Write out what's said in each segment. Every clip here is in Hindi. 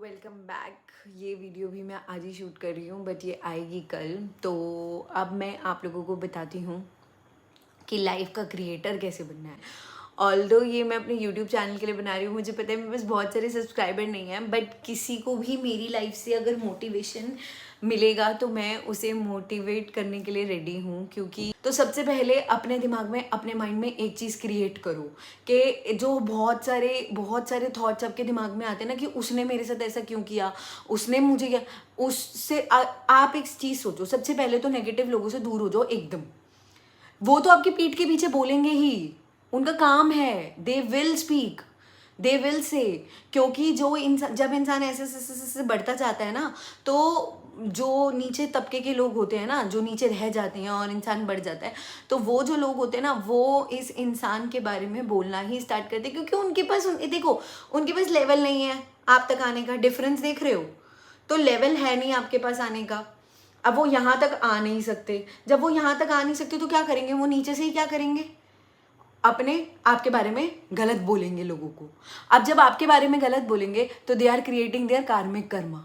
Welcome back. ये वीडियो भी मैं आज ही शूट कर रही हूँ बट ये आएगी कल। तो अब मैं आप लोगों को बताती हूँ कि लाइफ का क्रिएटर कैसे बनना है। ऑल्दो ये मैं अपने यूट्यूब चैनल के लिए बना रही हूँ, मुझे पता है मेरे पास बहुत सारे सब्सक्राइबर नहीं हैं, बट किसी को भी मेरी लाइफ से अगर मोटिवेशन मिलेगा तो मैं उसे मोटिवेट करने के लिए रेडी हूँ। क्योंकि तो सबसे पहले अपने दिमाग में, अपने माइंड में एक चीज़ क्रिएट करो कि जो बहुत सारे थॉट्स आपके दिमाग में आते हैं ना कि उसने मेरे साथ ऐसा क्यों किया, उसने मुझे क्या, उससे आप एक चीज़ सोचो। सबसे पहले तो नेगेटिव लोगों से दूर हो जाओ एकदम। वो तो आपकी पीठ के पीछे बोलेंगे ही, उनका काम है, they will speak, they will say. क्योंकि जो इंसान, जब इंसान ऐसे बढ़ता जाता है ना, तो जो नीचे तबके के लोग होते हैं ना, जो नीचे रह जाते हैं और इंसान बढ़ जाता है, तो वो जो लोग होते हैं ना, वो इस इंसान के बारे में बोलना ही स्टार्ट करते हैं। क्योंकि उनके पास, देखो, उनके पास लेवल नहीं है आप तक आने का। डिफरेंस देख रहे हो? तो लेवल है नहीं आपके पास आने का। अब वो यहाँ तक आ नहीं सकते। जब वो यहाँ तक आ नहीं सकते तो क्या करेंगे? वो नीचे से ही क्या करेंगे? आपके बारे में गलत बोलेंगे लोगों को। अब जब आपके बारे में गलत बोलेंगे तो दे आर क्रिएटिंग देयर कार्मिक कर्मा,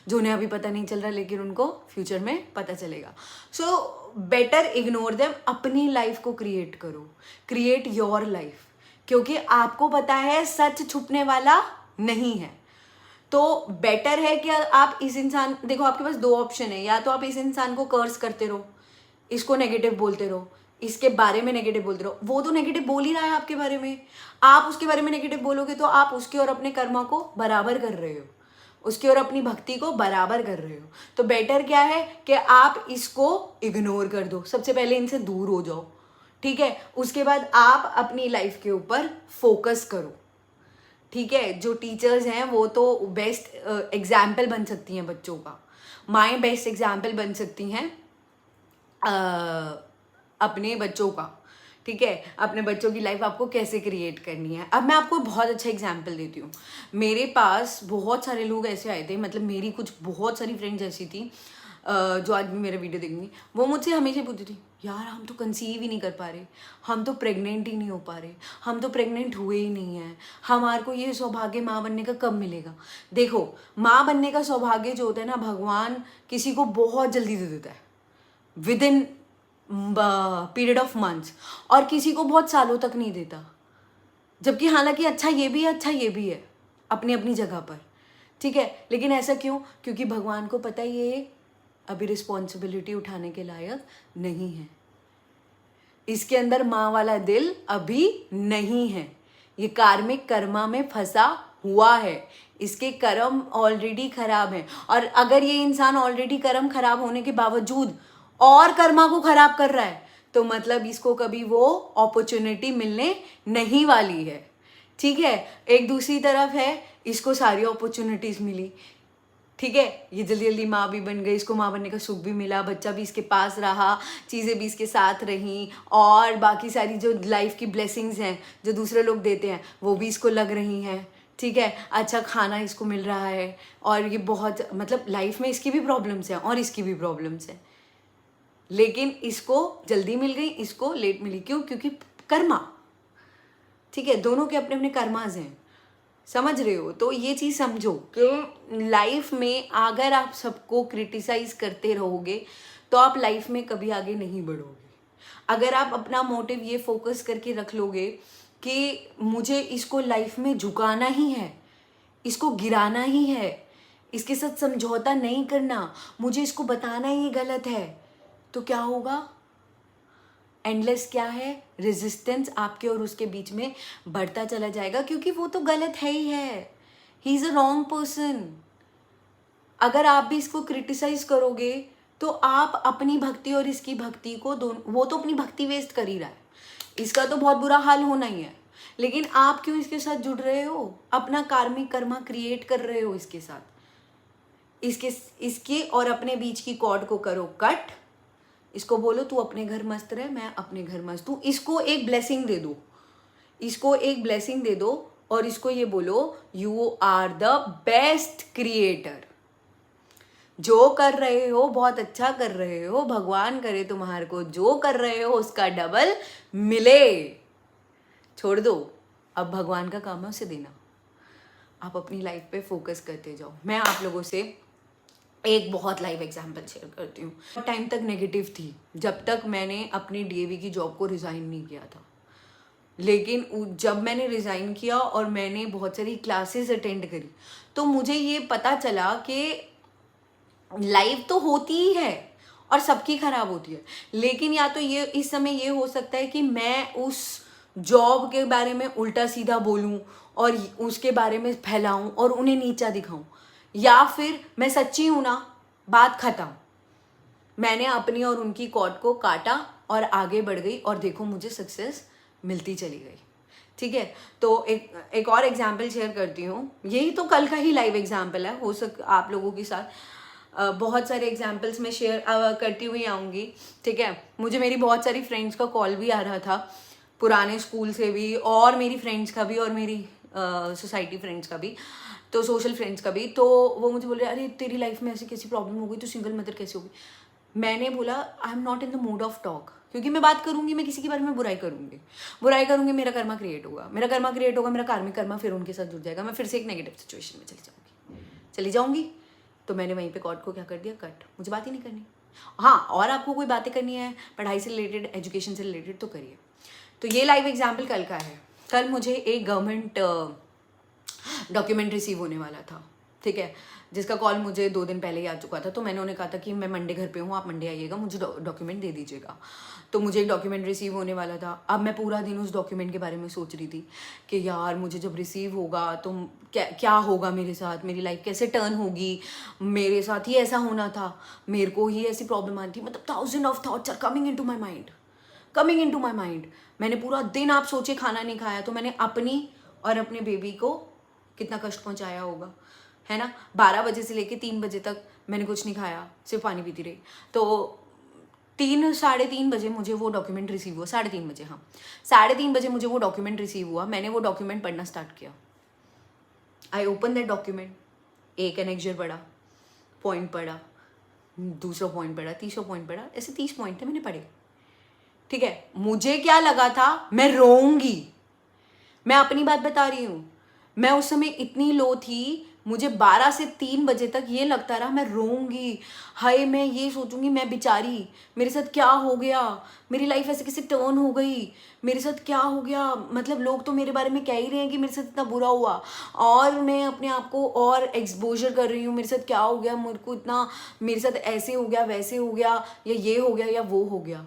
जो उन्हें अभी पता नहीं चल रहा, लेकिन उनको फ्यूचर में पता चलेगा। So better ignore them. अपनी लाइफ को क्रिएट करो, क्रिएट योर लाइफ। क्योंकि आपको पता है सच छुपने वाला नहीं है। तो बेटर है कि आप इस इंसान, देखो आपके पास दो ऑप्शन है, या तो आप इस इंसान को कर्स करते रहो, इसको नेगेटिव बोलते रहो, इसके बारे में नेगेटिव बोलते रहो। वो तो नेगेटिव बोल ही रहा है आपके बारे में, आप उसके बारे में नेगेटिव बोलोगे तो आप उसके और अपने कर्मा को बराबर कर रहे हो, उसकी और अपनी भक्ति को बराबर कर रहे हो। तो बेटर क्या है कि आप इसको इग्नोर कर दो। सबसे पहले इनसे दूर हो जाओ, ठीक है? उसके बाद आप अपनी लाइफ के ऊपर फोकस करो, ठीक है? जो टीचर्स हैं वो तो बेस्ट एग्जाम्पल बन सकती हैं बच्चों का, माएँ बेस्ट एग्जाम्पल बन सकती हैं अपने बच्चों का, ठीक है? अपने बच्चों की लाइफ आपको कैसे क्रिएट करनी है। अब मैं आपको बहुत अच्छा एग्जाम्पल देती हूँ। मेरे पास बहुत सारे लोग ऐसे आए थे, मतलब मेरी कुछ बहुत सारी फ्रेंड्स ऐसी थी जो आज भी मेरे वीडियो देखेंगी। वो मुझसे हमेशा पूछती थी, यार हम तो कंसीव ही नहीं कर पा रहे, हम तो प्रेग्नेंट ही नहीं हो पा रहे, हम तो प्रेग्नेंट हुए ही नहीं हैं, हमारे को ये सौभाग्य माँ बनने का कब मिलेगा? देखो, माँ बनने का सौभाग्य जो होता है ना, भगवान किसी को बहुत जल्दी दे देता है, with in period of months, और किसी को बहुत सालों तक नहीं देता। जबकि हालांकि अच्छा ये भी है, अच्छा ये भी है अपनी अपनी जगह पर, ठीक है? लेकिन ऐसा क्यों? क्योंकि भगवान को पता है ये अभी रिस्पॉन्सिबिलिटी उठाने के लायक नहीं है, इसके अंदर माँ वाला दिल अभी नहीं है, ये कार्मिक कर्मा में फंसा हुआ है, इसके कर्म ऑलरेडी खराब हैं। और अगर ये इंसान ऑलरेडी कर्म खराब होने के बावजूद और कर्मा को खराब कर रहा है, तो मतलब इसको कभी वो अपॉर्चुनिटी मिलने नहीं वाली है, ठीक है? एक दूसरी तरफ है, इसको सारी अपॉर्चुनिटीज मिली, ठीक है? ये जल्दी जल्दी माँ भी बन गई, इसको माँ बनने का सुख भी मिला, बच्चा भी इसके पास रहा, चीज़ें भी इसके साथ रहीं, और बाकी सारी जो लाइफ की ब्लेसिंग्स हैं जो दूसरे लोग देते हैं वो भी इसको लग रही हैं, ठीक है? अच्छा खाना इसको मिल रहा है, और ये बहुत, मतलब लाइफ में इसकी भी प्रॉब्लम्स हैं और इसकी भी प्रॉब्लम्स हैं, लेकिन इसको जल्दी मिल गई, इसको लेट मिली। क्यों? क्योंकि कर्मा, ठीक है? दोनों के अपने अपने कर्माज हैं, समझ रहे हो? तो ये चीज़ समझो कि लाइफ में अगर आप सबको क्रिटिसाइज करते रहोगे तो आप लाइफ में कभी आगे नहीं बढ़ोगे। अगर आप अपना मोटिव ये फोकस करके रख लोगे कि मुझे इसको लाइफ में झुकाना ही है, इसको गिराना ही है, इसके साथ समझौता नहीं करना, मुझे इसको बताना ही गलत है, तो क्या होगा? एंडलेस क्या है? रेजिस्टेंस आपके और उसके बीच में बढ़ता चला जाएगा, क्योंकि वो तो गलत है ही है, he is a wrong person. अगर आप भी इसको क्रिटिसाइज करोगे तो आप अपनी भक्ति और इसकी भक्ति को दोनों, वो तो अपनी भक्ति वेस्ट कर ही रहा है, इसका तो बहुत बुरा हाल होना ही है, लेकिन आप क्यों इसके साथ जुड़ रहे हो? अपना कार्मिक कर्मा क्रिएट कर रहे हो इसके साथ। इसके और अपने बीच की कॉर्ड को करो कट। इसको बोलो तू अपने घर मस्त रहे, मैं अपने घर मस्त हूँ। इसको एक ब्लेसिंग दे दो, इसको एक ब्लेसिंग दे दो, और इसको ये बोलो you are the best creator. जो कर रहे हो बहुत अच्छा कर रहे हो, भगवान करे तुम्हारे को जो कर रहे हो उसका डबल मिले। छोड़ दो, अब भगवान का काम है उसे देना। आप अपनी लाइफ पे फोकस करते जाओ। मैं आप लोगों से एक बहुत लाइव एग्जांपल शेयर करती हूँ। टाइम तक नेगेटिव थी जब तक मैंने अपनी डीएवी की जॉब को रिज़ाइन नहीं किया था, लेकिन जब मैंने रिज़ाइन किया और मैंने बहुत सारी क्लासेस अटेंड करी तो मुझे ये पता चला कि लाइफ तो होती ही है और सबकी ख़राब होती है, लेकिन या तो ये इस समय ये हो सकता है कि मैं उस जॉब के बारे में उल्टा सीधा बोलूं और उसके बारे में फैलाऊं और उन्हें नीचा दिखाऊं, या फिर मैं सच्ची हूं ना, बात ख़त्म। मैंने अपनी और उनकी कॉर्ड को काटा और आगे बढ़ गई और देखो मुझे सक्सेस मिलती चली गई। ठीक है, तो एक और एग्जाम्पल शेयर करती हूँ। यही तो कल का ही लाइव एग्जाम्पल है, हो सक आप लोगों के साथ बहुत सारे एग्जाम्पल्स मैं शेयर करती हुई आऊँगी। ठीक है, मुझे मेरी बहुत सारी फ्रेंड्स का कॉल भी आ रहा था, पुराने स्कूल से भी और मेरी फ्रेंड्स का भी और मेरी सोसाइटी फ्रेंड्स का भी, तो सोशल फ्रेंड्स का भी। तो वो मुझे बोले अरे तेरी लाइफ में ऐसी कैसी प्रॉब्लम हो गई, तो सिंगल मदर कैसे होगी। मैंने बोला I am not in the mood off talk, क्योंकि मैं बात करूंगी मैं किसी के बारे में बुराई करूंगी मेरा कर्मा क्रिएट होगा, मेरा कार्मिक कर्मा फिर उनके साथ जुड़ जाएगा, मैं फिर से एक नेगेटिव सिचुएशन में चली जाऊंगी। तो मैंने वहीं पे कॉर्ड को क्या कर दिया, कट। मुझे बात ही नहीं करनी। हाँ, और आपको कोई बातें करनी है पढ़ाई से रिलेटेड, एजुकेशन से रिलेटेड, तो करिए। तो ये लाइव एग्जाम्पल कल का है। कल मुझे एक गवर्नमेंट डॉक्यूमेंट रिसीव होने वाला था, ठीक है, जिसका कॉल मुझे 2 दिन पहले ही आ चुका था। तो मैंने उन्हें कहा था कि मैं मंडे घर पे हूँ, आप मंडे आइएगा, मुझे डॉक्यूमेंट दे दीजिएगा। तो मुझे एक डॉक्यूमेंट रिसीव होने वाला था। अब मैं पूरा दिन उस डॉक्यूमेंट के बारे में सोच रही थी कि यार मुझे जब रिसीव होगा तो क्या होगा मेरे साथ, मेरी लाइफ कैसे टर्न होगी, मेरे साथ ही ऐसा होना था, मेरे को ही ऐसी प्रॉब्लम आती, मतलब 1000 of thoughts are coming into my mind. मैंने पूरा दिन, आप सोचिए, खाना नहीं खाया, तो मैंने अपनी और अपने बेबी को कितना कष्ट पहुंचाया होगा, है ना। 12 बजे से लेके 3 बजे तक मैंने कुछ नहीं खाया, सिर्फ पानी पीती रही। तो 3-3:30 बजे मुझे वो डॉक्यूमेंट रिसीव हुआ, 3:30 बजे, हाँ 3:30 बजे मुझे वो डॉक्यूमेंट रिसीव हुआ। मैंने वो डॉक्यूमेंट पढ़ना स्टार्ट किया। आई ओपन दैट डॉक्यूमेंट, एक एनेक्जर पढ़ा, पॉइंट पढ़ा, दूसरा पॉइंट पढ़ा, तीसरा पॉइंट पढ़ा, ऐसे 30 पॉइंट थे मैंने पढ़े। ठीक है, मुझे क्या लगा था मैं रोऊंगी। मैं अपनी बात बता रही हूँ, मैं उस समय इतनी लो थी, मुझे 12 से 3 बजे तक ये लगता रहा मैं रोऊंगी। हाय, मैं ये सोचूंगी मैं बेचारी, मेरे साथ क्या हो गया, मेरी लाइफ ऐसे कैसे टर्न हो गई, मेरे साथ क्या हो गया, मतलब लोग तो मेरे बारे में कह ही रहे हैं कि मेरे साथ इतना बुरा हुआ और मैं अपने आप को और एक्सपोजर कर रही हूँ, मेरे साथ क्या हो गया, मेरे को इतना, मेरे साथ ऐसे हो गया, वैसे हो गया, या ये हो गया या वो हो गया।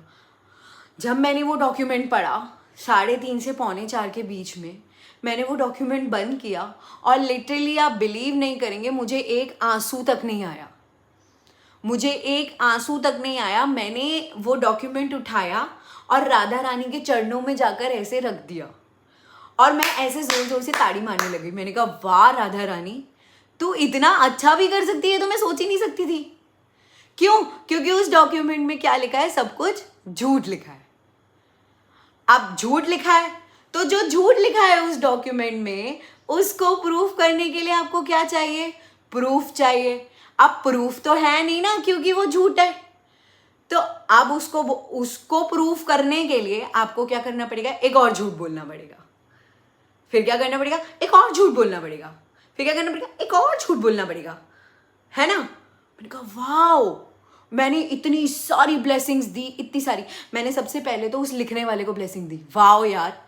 जब मैंने वो डॉक्यूमेंट पढ़ा 3:30 से 3:45 के बीच में, मैंने वो डॉक्यूमेंट बंद किया और लिटरली आप बिलीव नहीं करेंगे, मुझे एक आंसू तक नहीं आया। मैंने वो डॉक्यूमेंट उठाया और राधा रानी के चरणों में जाकर ऐसे रख दिया और मैं ऐसे जोर जोर से ताड़ी मारने लगी। मैंने कहा वाह राधा रानी, तू इतना अच्छा भी कर सकती है, तो मैं सोच ही नहीं सकती थी। क्यों? क्योंकि उस डॉक्यूमेंट में क्या लिखा है, सब कुछ झूठ लिखा है। अब झूठ लिखा है तो जो झूठ लिखा है उस डॉक्यूमेंट में, उसको प्रूफ करने के लिए आपको क्या चाहिए, प्रूफ चाहिए। अब प्रूफ तो है नहीं ना, क्योंकि वो झूठ है। तो अब उसको प्रूफ करने के लिए आपको क्या करना पड़ेगा, एक और झूठ बोलना पड़ेगा, फिर क्या करना पड़ेगा, एक और झूठ बोलना पड़ेगा, फिर क्या करना पड़ेगा, एक और झूठ बोलना पड़ेगा, है ना। मैंने कहा वाओ, मैंने इतनी सारी ब्लेसिंग्स दी, इतनी सारी। मैंने सबसे पहले तो उस लिखने वाले को ब्लेसिंग दी, वाओ यार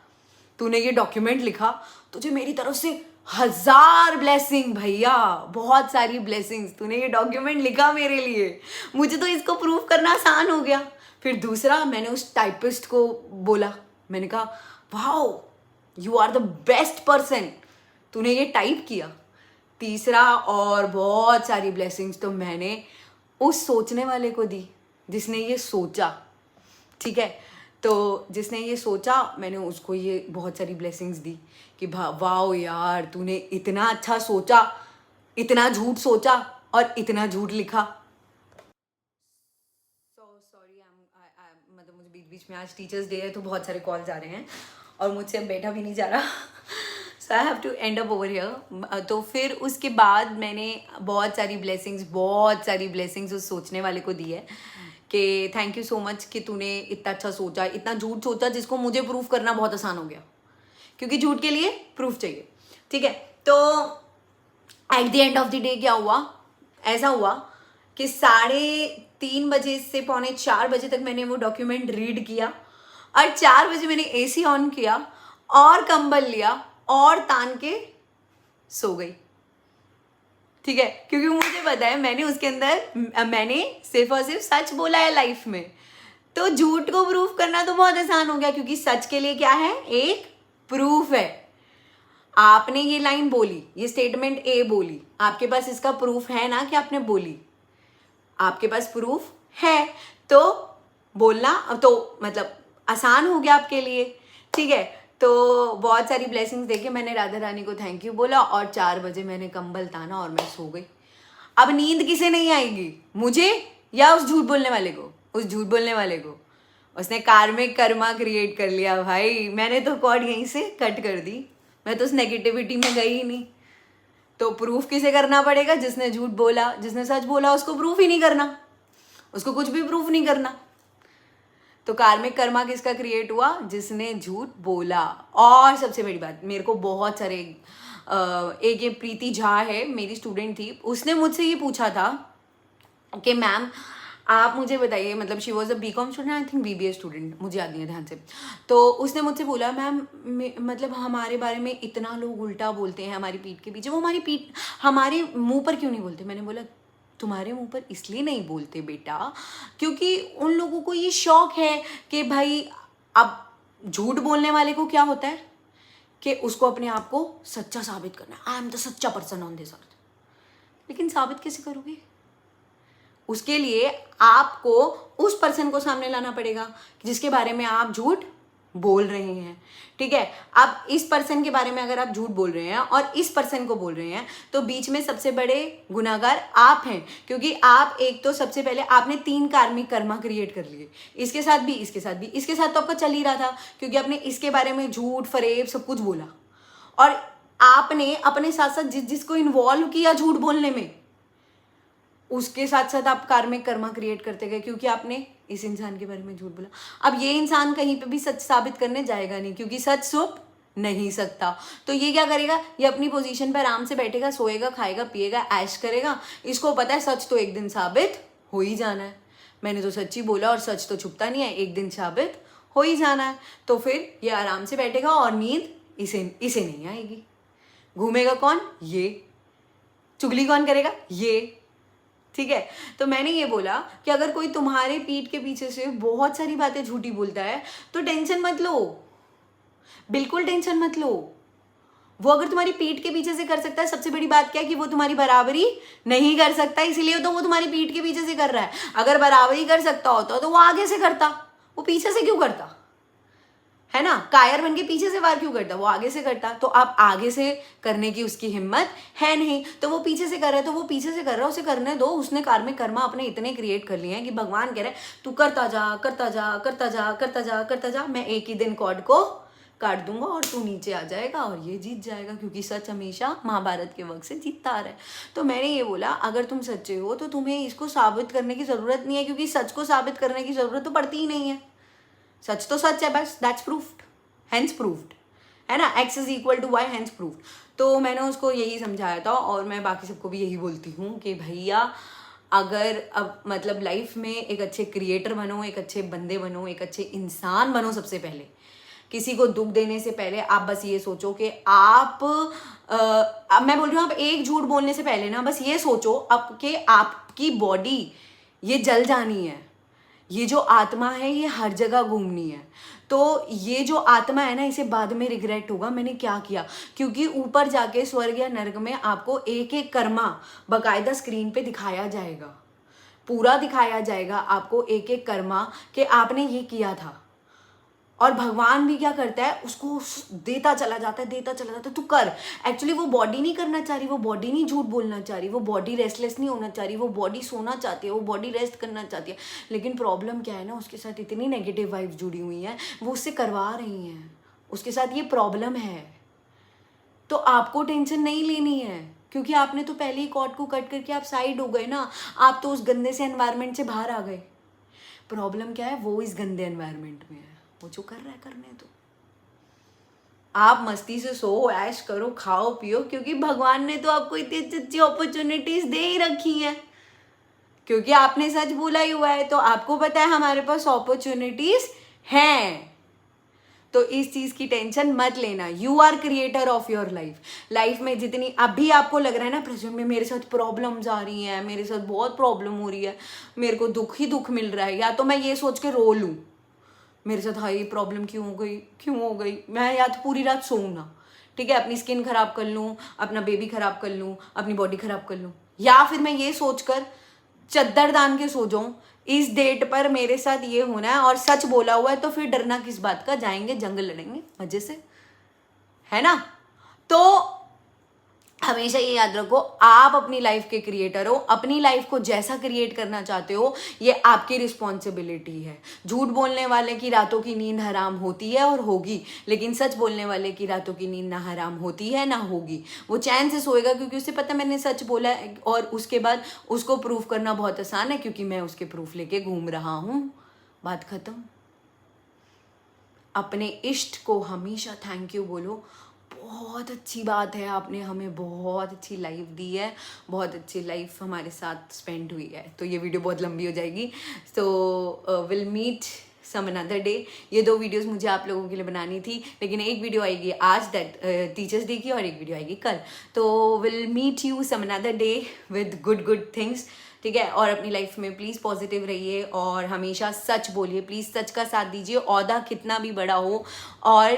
तूने ये डॉक्यूमेंट लिखा, तुझे मेरी तरफ से 1000 ब्लेसिंग भैया, बहुत सारी ब्लेसिंग्स, तूने ये डॉक्यूमेंट लिखा मेरे लिए, मुझे तो इसको प्रूफ करना आसान हो गया। फिर दूसरा, मैंने उस टाइपिस्ट को बोला, मैंने कहा wow you are the best person, तूने ये टाइप किया। तीसरा, और बहुत सारी ब्लेसिंग्स तो मैंने उस सोचने वाले को दी जिसने ये सोचा। ठीक है, तो जिसने ये सोचा, मैंने उसको ये बहुत सारी ब्लेसिंग्स दी कि वाओ यार तूने इतना अच्छा सोचा, इतना झूठ सोचा और इतना झूठ लिखा। सॉरी, मतलब मुझे बीच बीच में, आज टीचर्स डे है तो बहुत सारे कॉल्स आ रहे हैं और मुझसे अब बैठा भी नहीं जा रहा। So I have to end up over here. तो फिर उसके बाद मैंने बहुत सारी ब्लेसिंग्स उस सोचने वाले को दी है कि थैंक यू सो मच कि तूने इतना अच्छा सोचा, इतना झूठ सोचा जिसको मुझे प्रूफ करना बहुत आसान हो गया, क्योंकि झूठ के लिए प्रूफ चाहिए। ठीक है, तो at the end of the day क्या हुआ, ऐसा हुआ कि 3:30 से 3:45 तक मैंने वो डॉक्यूमेंट रीड किया और 4 बजे मैंने एसी ऑन किया और कंबल लिया और तान के सो गई। ठीक है, क्योंकि मुझे पता है मैंने उसके अंदर मैंने सिर्फ और सिर्फ सच बोला है लाइफ में, तो झूठ को प्रूफ करना तो बहुत आसान हो गया, क्योंकि सच के लिए क्या है, एक प्रूफ है। आपने ये लाइन बोली, ये स्टेटमेंट ए बोली, आपके पास इसका प्रूफ है ना कि आपने बोली, आपके पास प्रूफ है तो बोलना तो मतलब आसान हो गया आपके लिए। ठीक है, तो बहुत सारी ब्लेसिंग्स देके मैंने राधा रानी को थैंक यू बोला और 4 बजे मैंने कंबल ताना और मैं सो गई। अब नींद किसे नहीं आएगी, मुझे या उस झूठ बोलने वाले को? उस झूठ बोलने वाले को। उसने कार्मिक कर्मा क्रिएट कर लिया भाई। मैंने तो कॉर्ड यहीं से कट कर दी, मैं तो उस नेगेटिविटी में गई ही नहीं। तो प्रूफ किसे करना पड़ेगा? जिसने झूठ बोला। जिसने सच बोला उसको प्रूफ ही नहीं करना, उसको कुछ भी प्रूफ नहीं करना। तो कार्मिक कर्मा किसका क्रिएट हुआ? जिसने झूठ बोला। और सबसे बड़ी बात, मेरे को बहुत सारे एक ये प्रीति झा है, मेरी स्टूडेंट थी, उसने मुझसे ये पूछा था कि मैम आप मुझे बताइए, मतलब she was a BCom student, I think BBA student, मुझे याद नहीं है ध्यान से। तो उसने मुझसे बोला मैम मतलब हमारे बारे में इतना लोग उल्टा बोलते हैं हमारी पीठ के पीछे, वो हमारे मुंह पर क्यों नहीं बोलते? मैंने बोला तुम्हारे मुंह पर इसलिए नहीं बोलते बेटा क्योंकि उन लोगों को ये शौक है कि भाई अब झूठ बोलने वाले को क्या होता है कि उसको अपने आप को सच्चा साबित करना, आई एम द सच्चा पर्सन ऑन दिस अर्थ। लेकिन साबित कैसे करोगे? उसके लिए आपको उस पर्सन को सामने लाना पड़ेगा जिसके बारे में आप झूठ बोल रहे हैं। ठीक है, अब इस पर्सन के बारे में अगर आप झूठ बोल रहे हैं और इस पर्सन को बोल रहे हैं तो बीच में सबसे बड़े गुनाहगार आप हैं, क्योंकि आप एक तो सबसे पहले आपने 3 कार्मिक कर्मा क्रिएट कर लिए, इसके साथ भी, इसके साथ भी, इसके साथ तो आपका चल ही रहा था क्योंकि आपने इसके बारे में झूठ फरेब सब कुछ बोला, और आपने अपने साथ साथ जिसको इन्वॉल्व किया झूठ बोलने में उसके साथ साथ आप कार्मिक कर्मा क्रिएट करते गए क्योंकि आपने इस इंसान के बारे में झूठ बोला। अब ये इंसान कहीं पे भी सच साबित करने जाएगा नहीं क्योंकि सच छुप नहीं सकता। तो ये क्या करेगा? ये अपनी पोजीशन पर आराम से बैठेगा, सोएगा, खाएगा, पिएगा, ऐश करेगा। इसको पता है सच तो एक दिन साबित हो ही जाना है। मैंने तो सच्ची बोला और सच तो छुपता नहीं है, एक दिन साबित हो ही जाना है। तो फिर ये आराम से बैठेगा और नींद इसे नहीं आएगी। घूमेगा कौन? ये। चुगली कौन करेगा? ये। ठीक है, तो मैंने ये बोला कि अगर कोई तुम्हारे पीठ के पीछे से बहुत सारी बातें झूठी बोलता है तो टेंशन मत लो, बिल्कुल टेंशन मत लो। वो अगर तुम्हारी पीठ के पीछे से कर सकता है, सबसे बड़ी बात क्या है कि वो तुम्हारी बराबरी नहीं कर सकता, इसलिए तो वो तुम्हारी पीठ के पीछे से कर रहा है। अगर बराबरी कर सकता होता तो वो आगे से करता, वो पीछे से क्यों करता? है ना, कायर बन के पीछे से वार क्यों करता? वो आगे से करता। तो आप आगे से करने की उसकी हिम्मत है नहीं, तो वो पीछे से कर रहा है, तो वो पीछे से कर रहा है, उसे करने दो। उसने कार्मिक कर्मा अपने इतने क्रिएट कर लिए हैं कि भगवान कह रहे हैं तू करता जा, करता जा, करता जा, करता जा, करता जा, मैं एक ही दिन कॉर्ड को काट दूंगा और तू नीचे आ जाएगा और ये जीत जाएगा, क्योंकि सच हमेशा महाभारत के वक्त से जीतता आ रहा है। तो मैंने ये बोला अगर तुम सच्चे हो तो तुम्हें इसको साबित करने की जरूरत नहीं है, क्योंकि सच को साबित करने की जरूरत तो पड़ती ही नहीं है। सच तो सच है, बस दैट्स प्रूफ्ड, हेंस प्रूफ्ड, है ना, x is equal to y, hence proved. तो मैंने उसको यही समझाया था और मैं बाकी सबको भी यही बोलती हूँ कि भैया अगर अब मतलब लाइफ में एक अच्छे क्रिएटर बनो, एक अच्छे बंदे बनो, एक अच्छे इंसान बनो, सबसे पहले किसी को दुख देने से पहले आप बस ये सोचो कि अब मैं बोल रही हूँ, आप एक झूठ बोलने से पहले ना बस ये सोचो अब कि आपकी बॉडी ये जल जानी है, ये जो आत्मा है ये हर जगह घूमनी है। तो ये जो आत्मा है ना, इसे बाद में रिग्रेट होगा मैंने क्या किया, क्योंकि ऊपर जाके स्वर्ग या नर्क में आपको एक एक कर्मा बाकायदा स्क्रीन पे दिखाया जाएगा, पूरा दिखाया जाएगा आपको एक एक कर्मा कि आपने ये किया था। और भगवान भी क्या करता है, उसको देता चला जाता है, देता चला जाता है, तू कर। एक्चुअली वो बॉडी नहीं करना चाह रही, वो बॉडी नहीं झूठ बोलना चाह रही, वो बॉडी रेस्टलेस नहीं होना चाह रही, वो बॉडी सोना चाहती है, वो बॉडी रेस्ट करना चाहती है। लेकिन प्रॉब्लम क्या है ना, उसके साथ इतनी नेगेटिव वाइब्स जुड़ी हुई हैं, वो उससे करवा रही हैं, उसके साथ ये प्रॉब्लम है। तो आपको टेंशन नहीं लेनी है, क्योंकि आपने तो पहले ही कॉर्ड को कट करके आप साइड हो गए ना, आप तो उस गंदे से एनवायरनमेंट से बाहर आ गए। प्रॉब्लम क्या है, वो इस गंदे एनवायरनमेंट में है, वो जो कर रहा है करने दो। आप मस्ती से सो, ऐश करो, खाओ पियो, क्योंकि भगवान ने तो आपको इतनी अच्छी अपॉर्चुनिटीज दे ही रखी है, क्योंकि आपने सच बोला ही हुआ है, तो आपको पता है हमारे पास अपॉर्चुनिटीज हैं। तो इस चीज की टेंशन मत लेना। You are creator of your life. Life में जितनी अभी आपको लग रहा है ना प्रेजेंट में मेरे साथ प्रॉब्लम्स आ रही हैं, मेरे साथ बहुत प्रॉब्लम हो रही है, मेरे को दुख ही दुख मिल रहा है, या तो मैं ये सोच के रो लूं मेरे साथ हाई प्रॉब्लम क्यों हो गई, मैं या तो पूरी रात सोऊं ना, ठीक है, अपनी स्किन खराब कर लूं, अपना बेबी खराब कर लूं, अपनी बॉडी खराब कर लूं, या फिर मैं ये सोचकर चद्दर दान के सो जाऊं इस डेट पर मेरे साथ ये होना है और सच बोला हुआ है, तो फिर डरना किस बात का, जाएंगे जंग लड़ेंगे मजे से, है ना। तो हमेशा ये याद रखो, आप अपनी लाइफ के क्रिएटर हो, अपनी लाइफ को जैसा क्रिएट करना चाहते हो ये आपकी रिस्पॉन्सिबिलिटी है। झूठ बोलने वाले की रातों की नींद हराम होती है और होगी, लेकिन सच बोलने वाले की रातों की नींद ना हराम होती है ना होगी। वो चैन से सोएगा क्योंकि उसे पता मैंने सच बोला है, और उसके बाद उसको प्रूफ करना बहुत आसान है क्योंकि मैं उसके प्रूफ लेके घूम रहा हूँ। बात खत्म। अपने इष्ट को हमेशा थैंक यू बोलो। बहुत अच्छी बात है, आपने हमें बहुत अच्छी लाइफ दी है, बहुत अच्छी लाइफ हमारे साथ स्पेंड हुई है। तो ये वीडियो बहुत लंबी हो जाएगी, तो will meet some another day. ये 2 वीडियोस मुझे आप लोगों के लिए बनानी थी, लेकिन एक वीडियो आएगी आज दैट टीचर्स डे की, और एक वीडियो आएगी कल। तो will meet you some another day with good things, ठीक है। और अपनी लाइफ में प्लीज़ पॉजिटिव रहिए और हमेशा सच बोलिए, प्लीज़ सच का साथ दीजिए। ओहदा कितना भी बड़ा हो और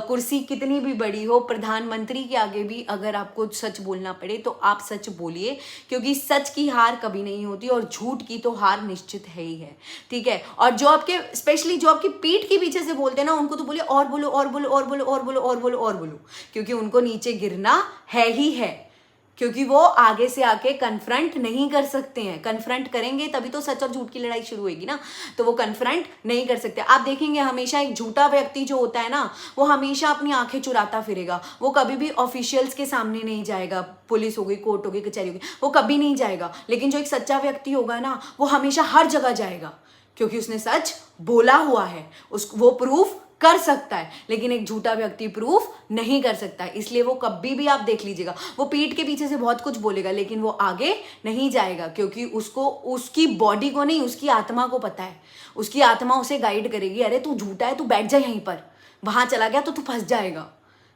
कुर्सी कितनी भी बड़ी हो, प्रधानमंत्री के आगे भी अगर आपको सच बोलना पड़े तो आप सच बोलिए, क्योंकि सच की हार कभी नहीं होती और झूठ की तो हार निश्चित है ही है, ठीक है। और जो आपके स्पेशली जो आपकी पीठ के पीछे से बोलते हैं ना, उनको तो बोलिए और बोलो और बोलो और बोलो और बोलो और बोलो और बोलो, क्योंकि उनको नीचे गिरना है ही है, क्योंकि वो आगे से आके कन्फ्रंट नहीं कर सकते हैं। कन्फ्रंट करेंगे तभी तो सच और झूठ की लड़ाई शुरू होगी ना, तो वो कन्फ्रंट नहीं कर सकते। आप देखेंगे हमेशा एक झूठा व्यक्ति जो होता है ना, वो हमेशा अपनी आंखें चुराता फिरेगा, वो कभी भी ऑफिशियल्स के सामने नहीं जाएगा, पुलिस हो गई, कोर्ट हो गई, कचहरी हो गई, वो कभी नहीं जाएगा। लेकिन जो एक सच्चा व्यक्ति होगा ना, वो हमेशा हर जगह जाएगा, क्योंकि उसने सच बोला हुआ है, वो प्रूफ कर सकता है। लेकिन एक झूठा व्यक्ति प्रूफ नहीं कर सकता है, इसलिए वो कभी भी आप देख लीजिएगा, वो पीठ के पीछे से बहुत कुछ बोलेगा लेकिन वो आगे नहीं जाएगा, क्योंकि उसको उसकी बॉडी को नहीं, उसकी आत्मा को पता है। उसकी आत्मा उसे गाइड करेगी, अरे तू झूठा है, तू बैठ जा यहीं पर, वहां चला गया तो तू फंस जाएगा,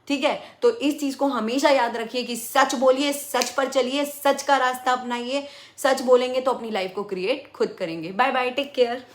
ठीक है। तो इस चीज को हमेशा याद रखिए कि सच बोलिए, सच पर चलिए, सच का रास्ता अपनाइए। सच बोलेंगे तो अपनी लाइफ को क्रिएट खुद करेंगे। Bye bye, take care.